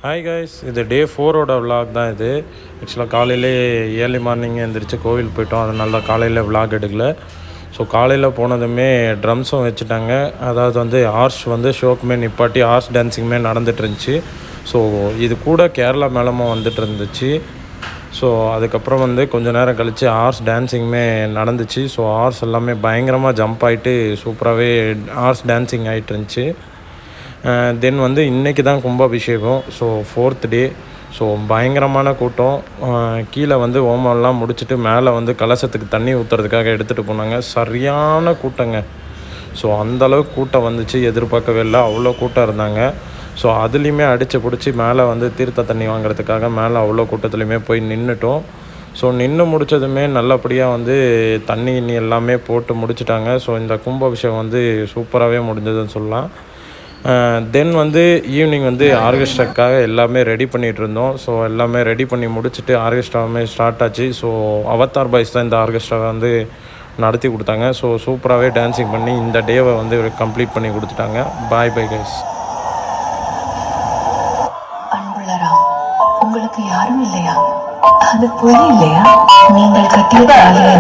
Hi guys, இது டே 4ஓட vlog தான் இது. ஆக்சுவலாக காலையிலே ஏர்லி மார்னிங் எழுந்திரிச்சு கோவில் போயிட்டோம். அதனால தான் காலையில் விலாக் எடுக்கல. ஸோ காலையில் போனதுமே ட்ரம்ஸும் வச்சுட்டாங்க. அதாவது வந்து ஹார்ஸ் வந்து ஷோக்குமே நிப்பாட்டி ஹார்ஸ் டான்ஸிங்குமே நடந்துட்டு இருந்துச்சு. ஸோ இது கூட கேரளா மேளமும் வந்துட்டு இருந்துச்சு. ஸோ அதுக்கப்புறம் வந்து கொஞ்சம் நேரம் கழித்து ஹார்ஸ் டான்ஸிங்குமே நடந்துச்சு. ஸோ ஹார்ஸ் எல்லாமே பயங்கரமாக ஜம்ப் ஆகிட்டு சூப்பராகவே ஹார்ஸ் டான்ஸிங் ஆகிட்டு இருந்துச்சு. தென் வந்து இன்றைக்கி தான் கும்பாபிஷேகம். ஸோ 4th டே. ஸோ பயங்கரமான கூட்டம். கீழே வந்து ஹோமம்லாம் முடிச்சுட்டு மேலே வந்து கலசத்துக்கு தண்ணி ஊற்றுறதுக்காக எடுத்துகிட்டு போனாங்க. சரியான கூட்டங்க. ஸோ அந்தளவுக்கு கூட்டம் வந்துச்சு, எதிர்பார்க்கவே இல்லை, அவ்வளோ கூட்டம் இருந்தாங்க. ஸோ அதுலேயுமே அடித்து பிடிச்சி மேலே வந்து தீர்த்த தண்ணி வாங்குறதுக்காக மேலே அவ்வளோ கூட்டத்துலேயுமே போய் நின்றுட்டோம். ஸோ நின்று முடித்ததுமே நல்லபடியாக வந்து தண்ணி எல்லாமே போட்டு முடிச்சிட்டாங்க. ஸோ இந்த கும்பாபிஷேகம் வந்து சூப்பராகவே முடிஞ்சதுன்னு சொல்லலாம். தென் வந்து ஈவினிங் வந்து ஆர்கெஸ்ட்ராக்காக எல்லாமே ரெடி பண்ணிகிட்டு இருந்தோம். ஸோ எல்லாமே ரெடி பண்ணி முடிச்சுட்டு ஆர்கெஸ்ட்ராவுமே ஸ்டார்ட் ஆச்சு. ஸோ அவதார் பாய்ஸ் தான் இந்த ஆர்கெஸ்ட்ராவை வந்து நடத்தி கொடுத்தாங்க. ஸோ சூப்பராகவே டான்ஸிங் பண்ணி இந்த டேவை வந்து கம்ப்ளீட் பண்ணி கொடுத்துட்டாங்க. Bye bye guys. உங்களுக்கு யாரும் இல்லையா? அது பொய் இல்லையா? நீங்கள் கட்டிய தாலியை